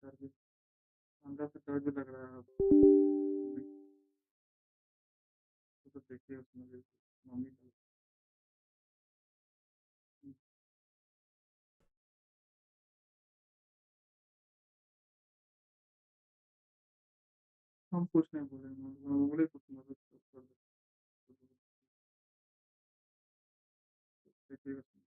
डर भी अंदर से डर भी लग रहा है अब। तो देखिए उसमें भी मम्मी का हम कुछ नहीं बोलेंगे, मैं बोले कुछ मदद कर दो। देखिए उसमें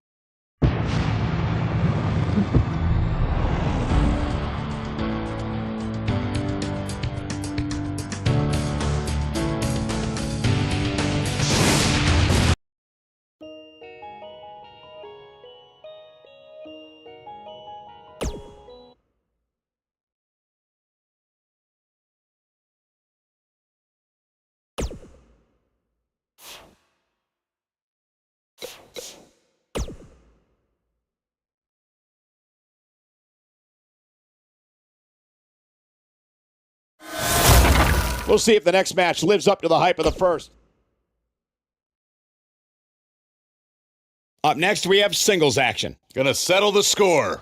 We'll see if the next match lives up to the hype of the first. Up next, we have singles action. Gonna settle the score.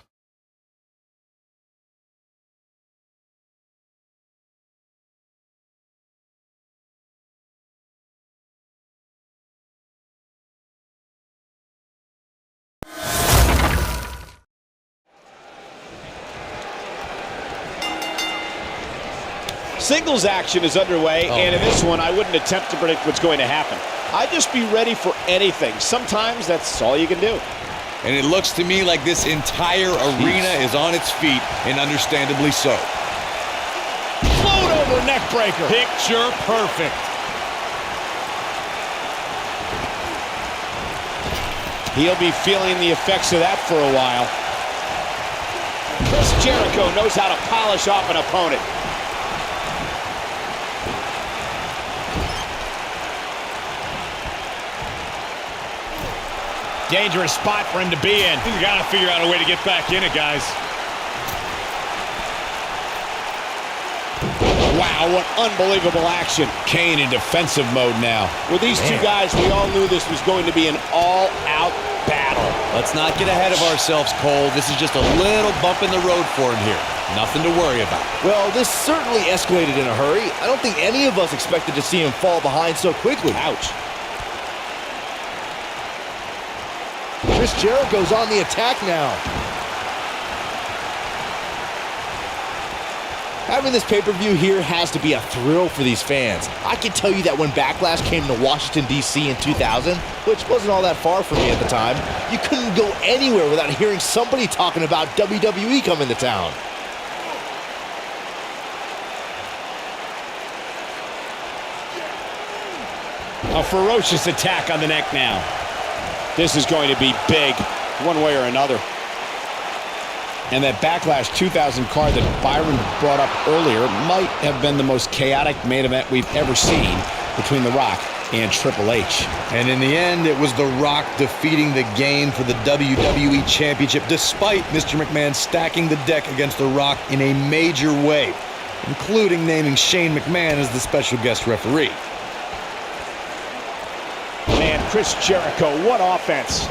Singles action is underway, and in this one, I wouldn't attempt to predict what's going to happen. I'd just be ready for anything. Sometimes that's all you can do. And it looks to me like this entire arena is on its feet, and understandably so. Float over neck breaker. Picture perfect. He'll be feeling the effects of that for a while. Chris Jericho knows how to polish off an opponent. Dangerous spot for him to be in. You gotta figure out a way to get back in it, guys. Wow, what unbelievable action. Kane in defensive mode now. With these two guys, we all knew this was going to be an all-out battle. Let's not get ahead of ourselves, Cole. This is just a little bump in the road for him here. Nothing to worry about. Well, this certainly escalated in a hurry. I don't think any of us expected to see him fall behind so quickly. Ouch. Chris Jericho's on the attack now. Having this pay-per-view here has to be a thrill for these fans. I can tell you that when Backlash came to Washington, D.C. in 2000, which wasn't all that far from me at the time, you couldn't go anywhere without hearing somebody talking about WWE coming to town. A ferocious attack on the neck now. This is going to be big, one way or another. And that Backlash 2000 card that Byron brought up earlier might have been the most chaotic main event we've ever seen between The Rock and Triple H. And in the end, it was The Rock defeating the game for the WWE Championship, despite Mr. McMahon stacking the deck against The Rock in a major way, including naming Shane McMahon as the special guest referee. Man, Chris Jericho, what offense.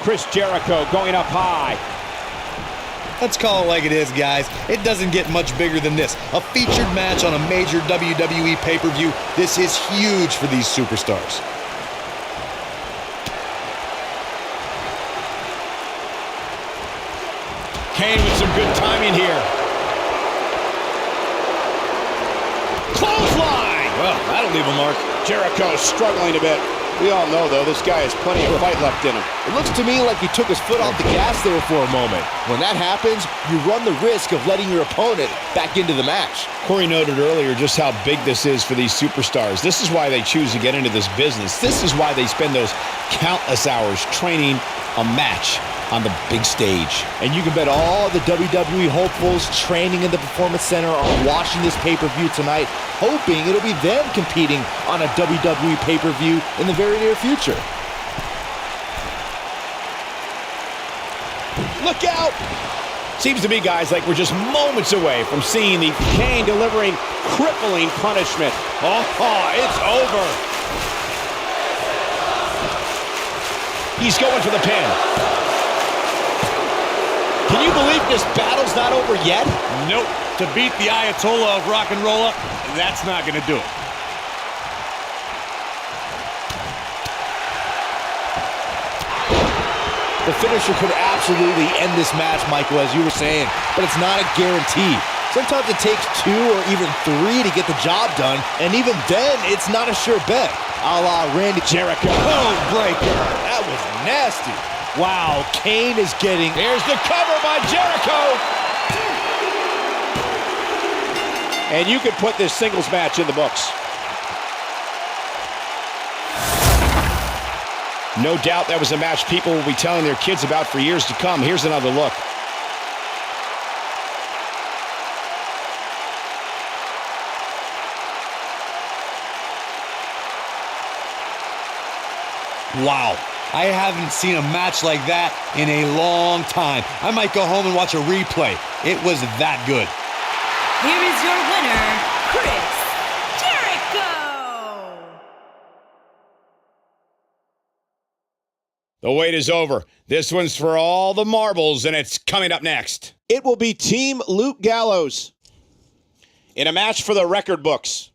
Chris Jericho going up high. Let's call it like it is, guys. It doesn't get much bigger than this. A featured match on a major WWE pay-per-view. This is huge for these superstars. Kane with some good timing here. Clothesline! Well, that'll leave a mark. Jericho struggling a bit. We all know, though, this guy has plenty of fight left in him. It looks to me like he took his foot off the gas there for a moment. When that happens, you run the risk of letting your opponent back into the match. Corey noted earlier just how big this is for these superstars. This is why they choose to get into this business. This is why they spend those countless hours training a match on the big stage. And you can bet all the WWE hopefuls training in the Performance Center are watching this pay-per-view tonight, hoping it'll be them competing on a WWE pay-per-view in the very near future. Look out! Seems to me, guys, like we're just moments away from seeing the Kane delivering crippling punishment. Oh, it's over. He's going for the pin. Can you believe this battle's not over yet? Nope. To beat the Ayatollah of rock and roll up, that's not going to do it. The finisher could absolutely end this match, Michael, as you were saying, but it's not a guarantee. Sometimes it takes 2 or even 3 to get the job done, and even then, it's not a sure bet. A la Randy Jericho. Code breaker. That was nasty. Wow, Kane is getting... Here's the cover by Jericho. And you can put this singles match in the books. No doubt that was a match people will be telling their kids about for years to come. Here's another look. Wow, I haven't seen a match like that in a long time. I might go home and watch a replay. It was that good. Here is your winner, Chris Jericho! The wait is over. This one's for all the marbles, and it's coming up next. It will be Team Luke Gallows in a match for the record books.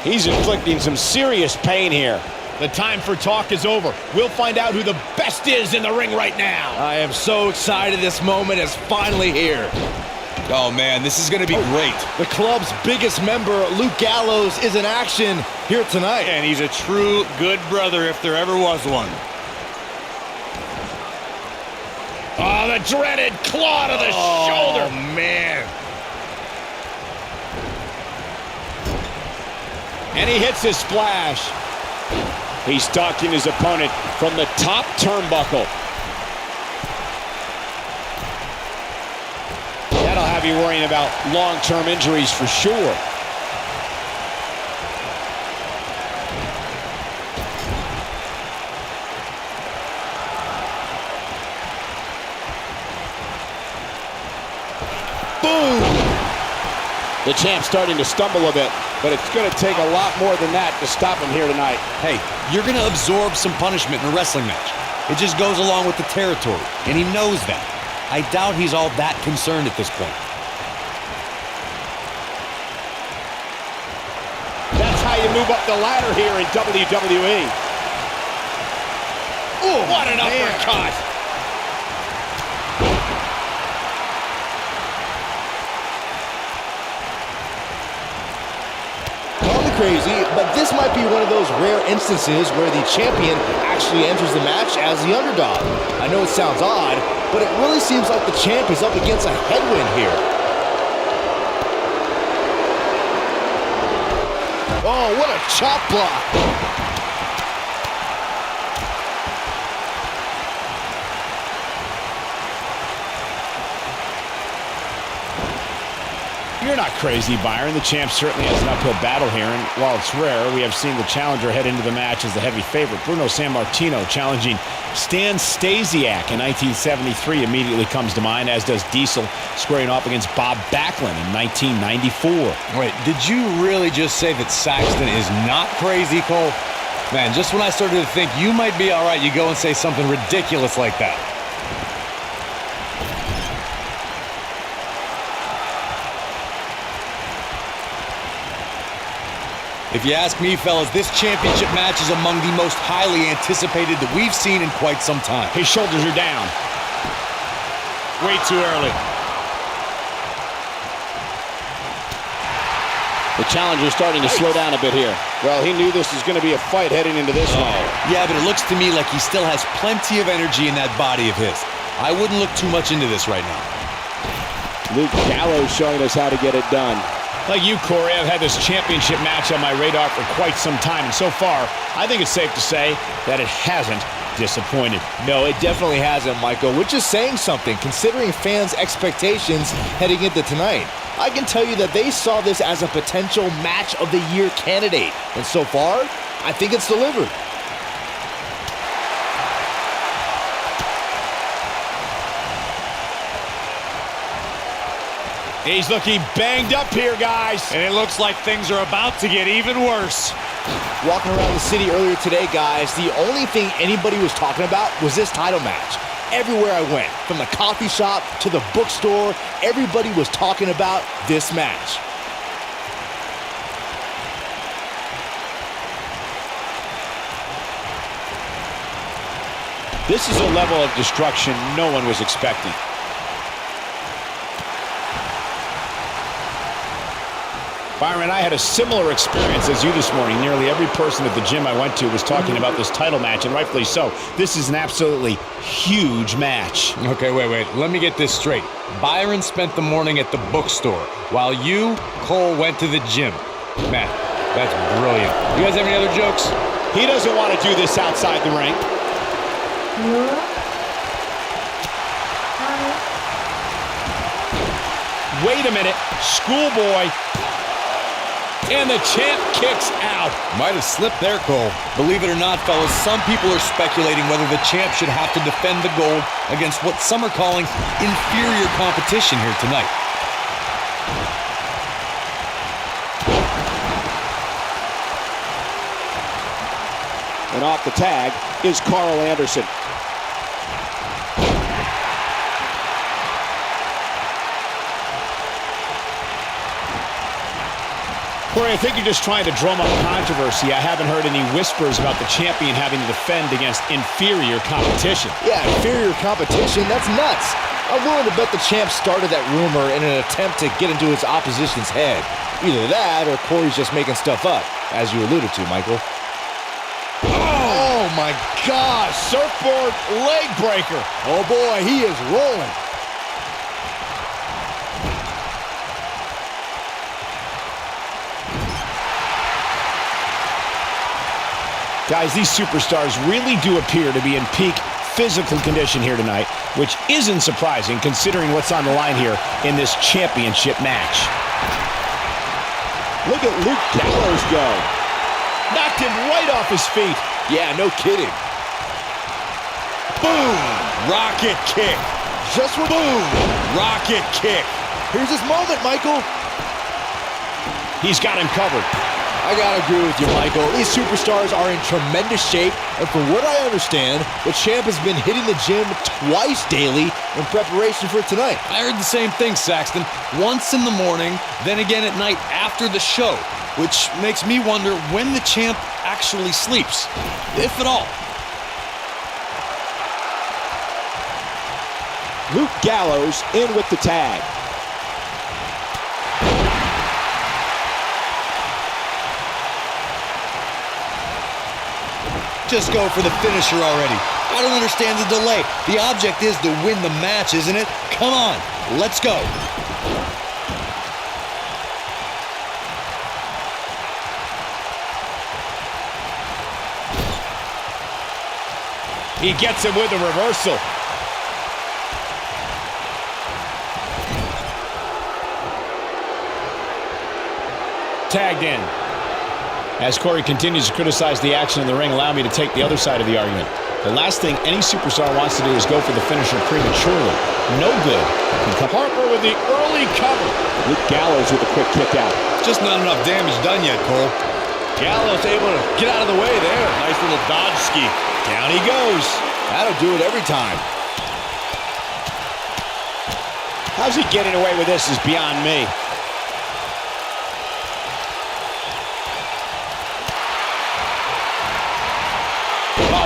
He's inflicting some serious pain here. The time for talk is over. We'll find out who the best is in the ring right now. I am so excited this moment is finally here. Oh man, this is gonna be great. The club's biggest member, Luke Gallows, is in action here tonight. And he's a true good brother if there ever was one. Oh, the dreaded claw to the shoulder. Oh, man. And he hits his splash. He's stalking his opponent from the top turnbuckle. That'll have you worrying about long-term injuries for sure. Boom! The champ's starting to stumble a bit, but it's going to take a lot more than that to stop him here tonight. Hey, you're gonna absorb some punishment in a wrestling match. It just goes along with the territory, and he knows that. I doubt he's all that concerned at this point. That's how you move up the ladder here in WWE. Oh, what an uppercut! Call me crazy, but this might be one of those rare instances where the champion actually enters the match as the underdog. I know it sounds odd, but it really seems like the champ is up against a headwind here. Oh, what a chop block! You're not crazy, Byron. The champ certainly has an uphill battle here, and while it's rare, we have seen the challenger head into the match as the heavy favorite. Bruno Sammartino challenging Stan Stasiak in 1973 immediately comes to mind, as does Diesel squaring off against Bob Backlund in 1994. Wait, did you really just say that Saxton is not crazy, Cole? Man, just when I started to think you might be all right, you go and say something ridiculous like that. If you ask me, fellas, this championship match is among the most highly anticipated that we've seen in quite some time. His shoulders are down. Way too early. The challenger's starting to slow down a bit here. Well, he knew this was going to be a fight heading into this one. Yeah, but it looks to me like he still has plenty of energy in that body of his. I wouldn't look too much into this right now. Luke Gallows showing us how to get it done. Like you, Corey, I've had this championship match on my radar for quite some time, and so far, I think it's safe to say that it hasn't disappointed. No, it definitely hasn't, Michael, which is saying something, considering fans' expectations heading into tonight. I can tell you that they saw this as a potential match of the year candidate, and so far, I think it's delivered. He's looking banged up here, guys. And it looks like things are about to get even worse. Walking around the city earlier today, guys, the only thing anybody was talking about was this title match. Everywhere I went, from the coffee shop to the bookstore, everybody was talking about this match. This is a level of destruction no one was expecting. Byron, I had a similar experience as you this morning. Nearly every person at the gym I went to was talking about this title match, and rightfully so. This is an absolutely huge match. Okay, wait. Let me get this straight. Byron spent the morning at the bookstore, while you, Cole, went to the gym. Man, that's brilliant. You guys have any other jokes? He doesn't want to do this outside the ring. Wait a minute. Schoolboy. And the champ kicks out. Might have slipped there, Cole. Believe it or not, fellas, some people are speculating whether the champ should have to defend the gold against what some are calling inferior competition here tonight. And off the tag is Carl Anderson. Corey, I think you're just trying to drum up controversy. I haven't heard any whispers about the champion having to defend against inferior competition. Yeah, inferior competition, that's nuts. I'm willing to bet the champ started that rumor in an attempt to get into his opposition's head. Either that or Corey's just making stuff up, as you alluded to, Michael. Oh my gosh, surfboard leg breaker. Oh boy, he is rolling. Guys, these superstars really do appear to be in peak physical condition here tonight, which isn't surprising considering what's on the line here in this championship match. Look at Luke Gallows go. Knocked him right off his feet. Yeah, no kidding. Boom! Rocket kick. Just with Boom! Rocket kick. Here's his moment, Michael. He's got him covered. I gotta agree with you, Michael. These superstars are in tremendous shape, and from what I understand, the champ has been hitting the gym twice daily in preparation for tonight. I heard the same thing, Saxton. Once in the morning, then again at night after the show, which makes me wonder when the champ actually sleeps, if at all. Luke Gallows in with the tag. Just go for the finisher already. I don't understand the delay. The object is to win the match, isn't it? Come on, let's go. He gets him with a reversal. Tagged in. As Corey continues to criticize the action in the ring, allow me to take the other side of the argument. The last thing any superstar wants to do is go for the finisher prematurely. No good. Harper with the early cover. Luke Gallows with a quick kick out. Just not enough damage done yet, Cole. Gallows able to get out of the way there. Nice little dodge ski. Down he goes. That'll do it every time. How's he getting away with this is beyond me.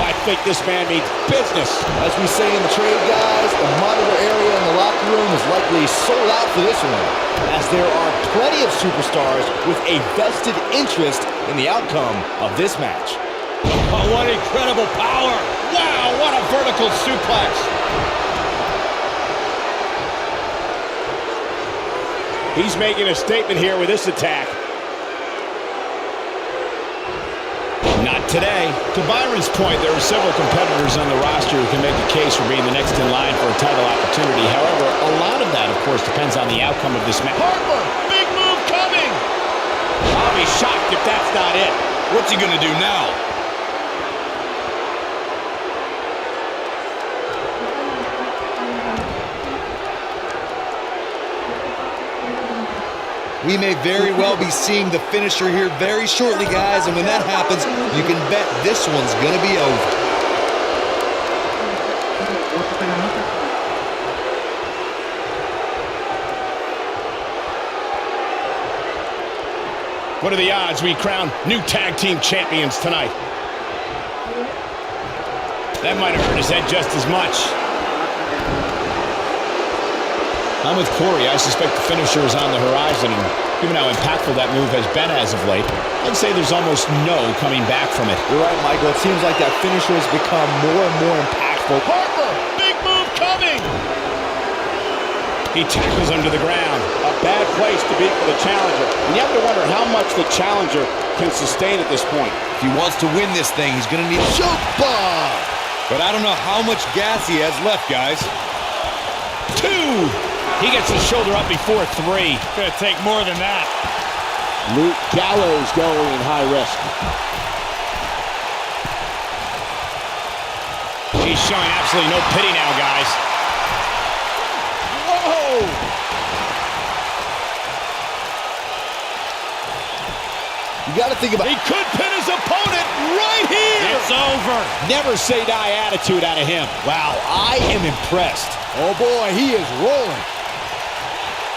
I think this man means business. As we say in the trade, guys, the monitor area in the locker room is likely sold out for this one, as there are plenty of superstars with a vested interest in the outcome of this match. Oh, what incredible power. Wow, what a vertical suplex. He's making a statement here with this attack. Not today. To Byron's point, there are several competitors on the roster who can make a case for being the next in line for a title opportunity. However, a lot of that, of course, depends on the outcome of this match. Harper, big move coming. I'll be shocked if that's not it. What's he gonna do now? We may very well be seeing the finisher here very shortly, guys, and when that happens, you can bet this one's going to be over. What are the odds we crown new tag team champions tonight? That might have hurt his head just as much. I'm with Corey. I suspect the finisher is on the horizon, and given how impactful that move has been as of late, I'd say there's almost no coming back from it. You're right, Michael. It seems like that finisher has become more and more impactful. Harper, big move coming! He tackles him to the ground. A bad place to be for the challenger. And you have to wonder how much the challenger can sustain at this point. If he wants to win this thing, he's going to need a choke bomb. But I don't know how much gas he has left, guys. 2! He gets his shoulder up before 3. Gonna take more than that. Luke Gallows going in high risk. He's showing absolutely no pity now, guys. Whoa! You got to think about He could pin his opponent right here! It's over. Never say die attitude out of him. Wow, I am impressed. Oh boy, he is rolling.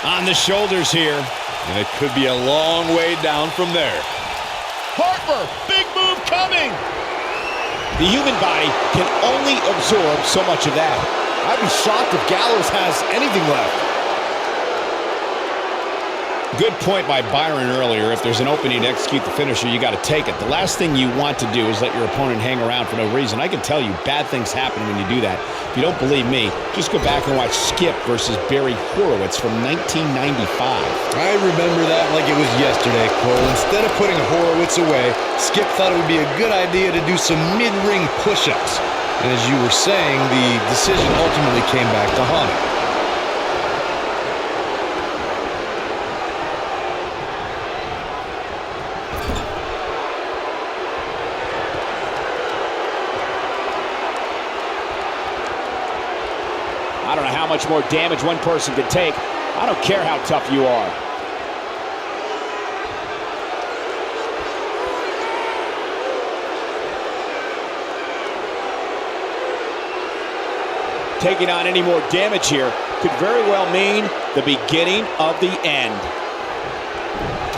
On the shoulders here. And it could be a long way down from there. Harper, big move coming! The human body can only absorb so much of that. I'd be shocked if Gallows has anything left. Good point by Byron earlier. If there's an opening to execute the finisher, you got to take it. The last thing you want to do is let your opponent hang around for no reason. I can tell you bad things happen when you do that. If you don't believe me, just go back and watch Skip versus Barry Horowitz from 1995. I remember that like it was yesterday, Cole. Instead of putting Horowitz away, Skip thought it would be a good idea to do some mid-ring push-ups. And as you were saying, the decision ultimately came back to haunt him. I don't know how much more damage one person can take. I don't care how tough you are. Taking on any more damage here could very well mean the beginning of the end.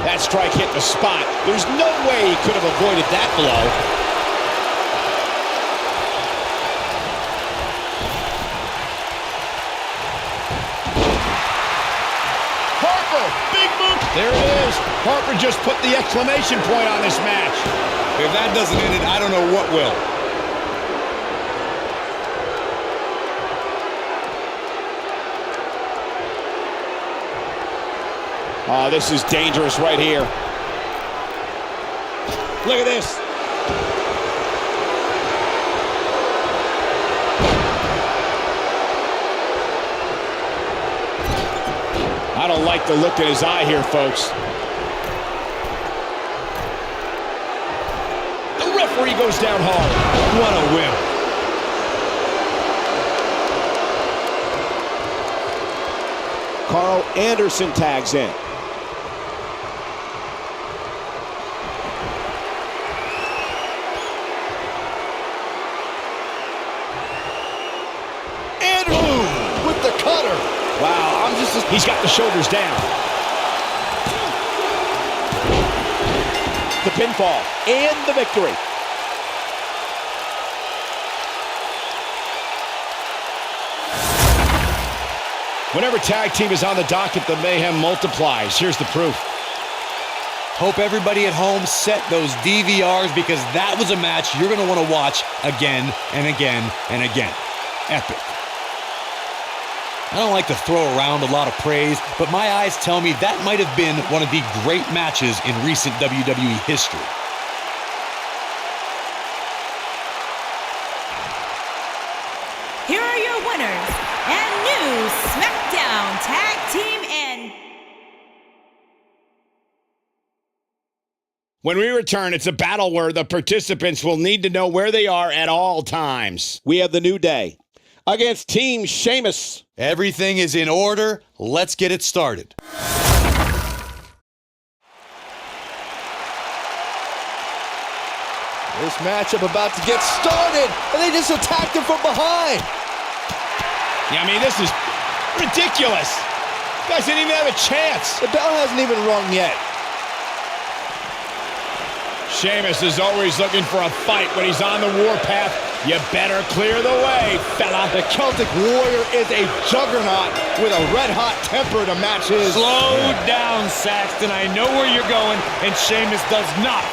That strike hit the spot. There's no way he could have avoided that blow. Big move. There it is. Harper just put the exclamation point on this match. If that doesn't end it, I don't know what will. Oh, this is dangerous right here. Look at this. I don't like the look in his eye here, folks. The referee goes down hard. What a win. Carl Anderson tags in. Andrew with the cutter. Wow, He's got the shoulders down. the pinfall and the victory. Whenever tag team is on the docket, the mayhem multiplies. Here's the proof. Hope everybody at home set those DVRs because that was a match you're going to want to watch again and again and again. Epic. I don't like to throw around a lot of praise, but my eyes tell me that might have been one of the great matches in recent WWE history. Here are your winners and new SmackDown Tag Team and... When we return, it's a battle where the participants will need to know where they are at all times. We have the New Day against Team Sheamus. Everything is in order. Let's get it started. This matchup about to get started, and they just attacked him from behind. Yeah, I mean, this is ridiculous. You guys didn't even have a chance. The bell hasn't even rung yet. Sheamus is always looking for a fight when he's on the warpath. You better clear the way, fella. The Celtic Warrior is a juggernaut with a red-hot temper to match his. Slow down, Saxton. I know where you're going, and Sheamus does not.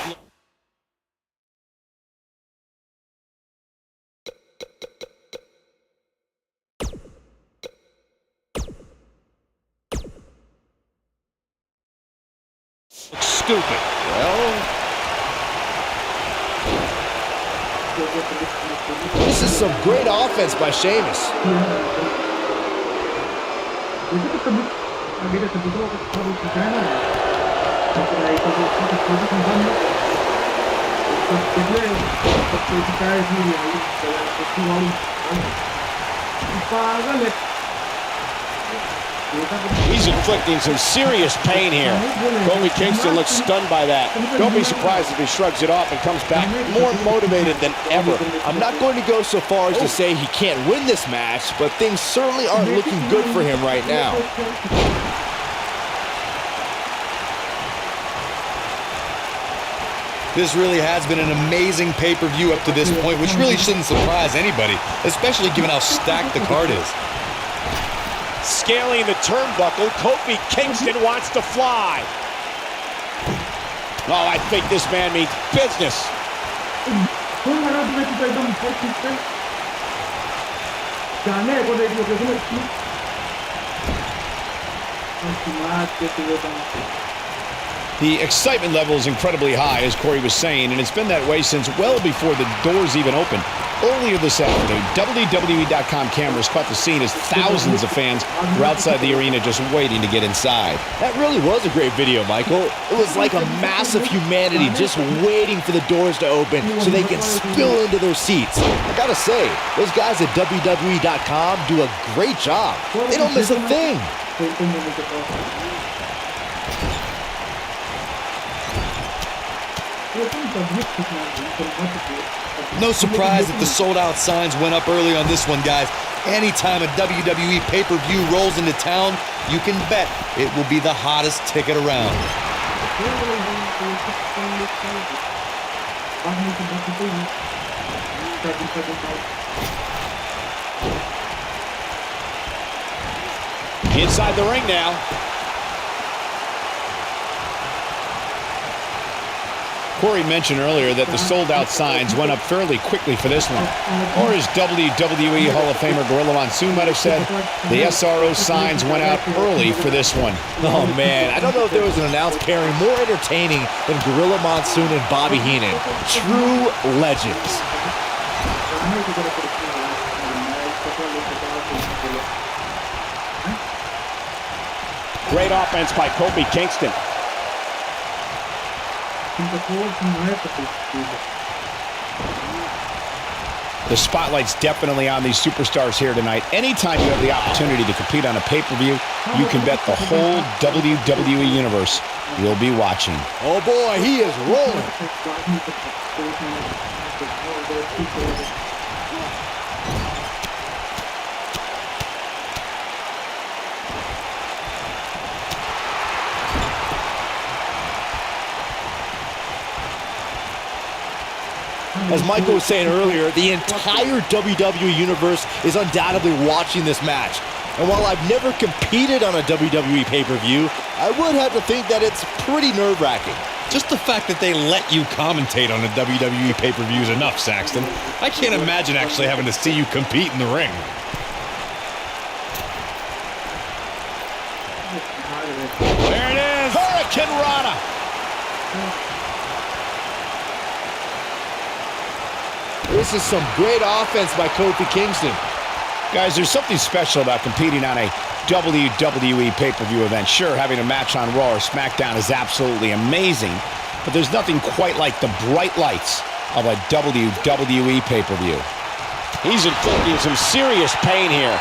Looks stupid. Well, this is some great offense by Sheamus. He's inflicting some serious pain here. Kofi Kingston looks stunned by that. Don't be surprised if he shrugs it off and comes back more motivated than ever. I'm not going to go so far as to say he can't win this match, but things certainly aren't looking good for him right now. This really has been an amazing pay-per-view up to this point, which really shouldn't surprise anybody, especially given how stacked the card is. Scaling the turnbuckle, Kofi Kingston wants to fly. Oh, I think this man means business. The excitement level is incredibly high, as Corey was saying, and it's been that way since well before the doors even opened. Earlier this afternoon, WWE.com cameras caught the scene as thousands of fans were outside the arena just waiting to get inside. That really was a great video, Michael. It was like a mass of humanity just waiting for the doors to open so they can spill into their seats. I gotta say, those guys at WWE.com do a great job. They don't miss a thing. No surprise that the sold-out signs went up early on this one, guys. Anytime a WWE pay-per-view rolls into town, you can bet it will be the hottest ticket around. Inside the ring now. Corey mentioned earlier that the sold-out signs went up fairly quickly for this one. Or as WWE Hall of Famer Gorilla Monsoon might have said, the SRO signs went out early for this one. Oh, man, I don't know if there was an announced pairing more entertaining than Gorilla Monsoon and Bobby Heenan. True legends. Great offense by Kofi Kingston. The spotlight's definitely on these superstars here tonight. Anytime you have the opportunity to compete on a pay-per-view, you can bet the whole WWE Universe will be watching. Oh boy, he is rolling. As Michael was saying earlier, the entire WWE Universe is undoubtedly watching this match. And while I've never competed on a WWE pay-per-view, I would have to think that it's pretty nerve-wracking. Just the fact that they let you commentate on a WWE pay-per-view is enough, Saxton. I can't imagine actually having to see you compete in the ring. There it is. Hurricane Rana. This is some great offense by Kofi Kingston. Guys, there's something special about competing on a WWE pay-per-view event. Sure, having a match on Raw or SmackDown is absolutely amazing, but there's nothing quite like the bright lights of a WWE pay-per-view. He's inflicting some serious pain here.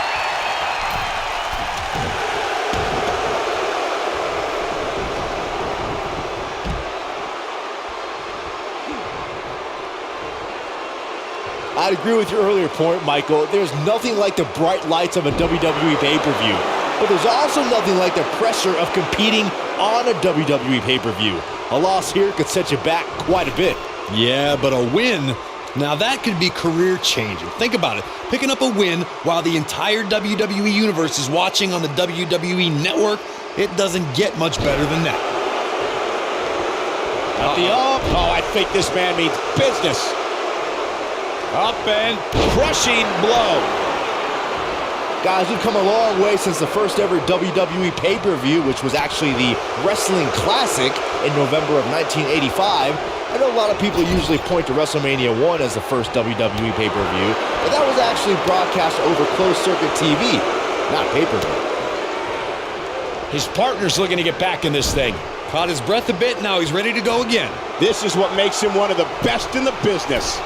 I'd agree with your earlier point, Michael. There's nothing like the bright lights of a WWE pay-per-view. But there's also nothing like the pressure of competing on a WWE pay-per-view. A loss here could set you back quite a bit. Yeah, but a win, now that could be career-changing. Think about it. Picking up a win while the entire WWE Universe is watching on the WWE Network, it doesn't get much better than that. At the up. Oh, I think this man means business. Up and crushing blow. Guys, we've come a long way since the first ever WWE pay-per-view, which was actually the Wrestling Classic in November of 1985. I know a lot of people usually point to WrestleMania 1 as the first WWE pay-per-view, but that was actually broadcast over closed-circuit TV, not pay-per-view. His partner's looking to get back in this thing. Caught his breath a bit, now he's ready to go again. This is what makes him one of the best in the business.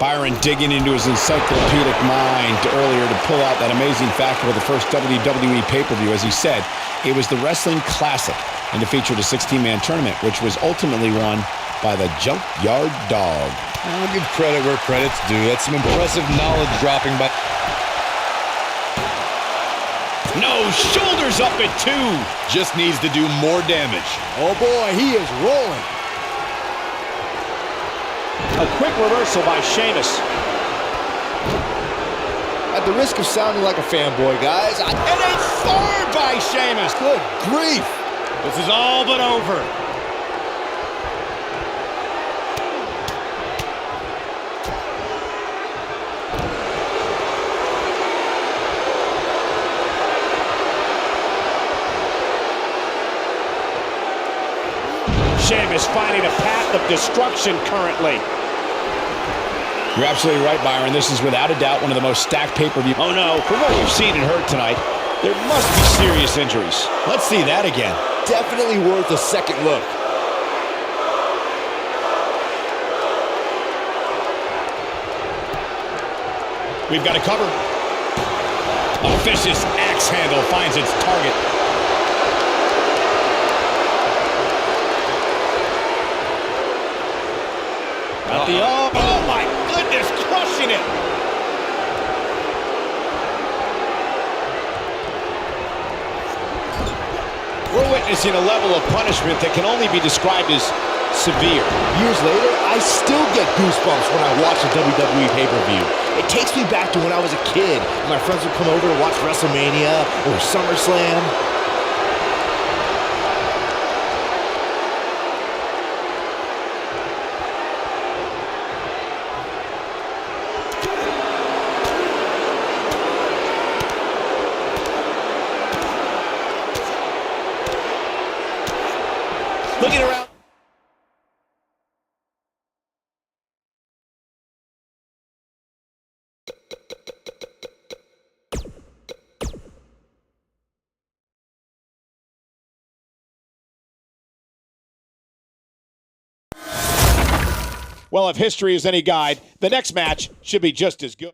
Byron digging into his encyclopedic mind earlier to pull out that amazing fact about the first WWE pay-per-view. As he said, it was the Wrestling Classic, and it featured a 16-man tournament, which was ultimately won by the Junkyard Dog. I'll give credit where credit's due. That's some impressive knowledge dropping by... No, shoulders up at 2. Just needs to do more damage. Oh boy, he is rolling. A quick reversal by Sheamus. At the risk of sounding like a fanboy, guys, And a third by Sheamus. good grief. This is all but over. Sheamus finding a path of destruction currently. You're absolutely right, Byron. This is without a doubt one of the most stacked pay-per-view. Oh no, from what we've seen and heard tonight, there must be serious injuries. Let's see that again. Definitely worth a second look. We've got a cover. A vicious axe handle finds its target. At the up. Oh my goodness, crushing it. We're witnessing a level of punishment that can only be described as severe. Years later, I still get goosebumps when I watch a WWE pay-per-view. It takes me back to when I was a kid. My friends would come over to watch WrestleMania or SummerSlam. Looking around. Well, if history is any guide, the next match should be just as good.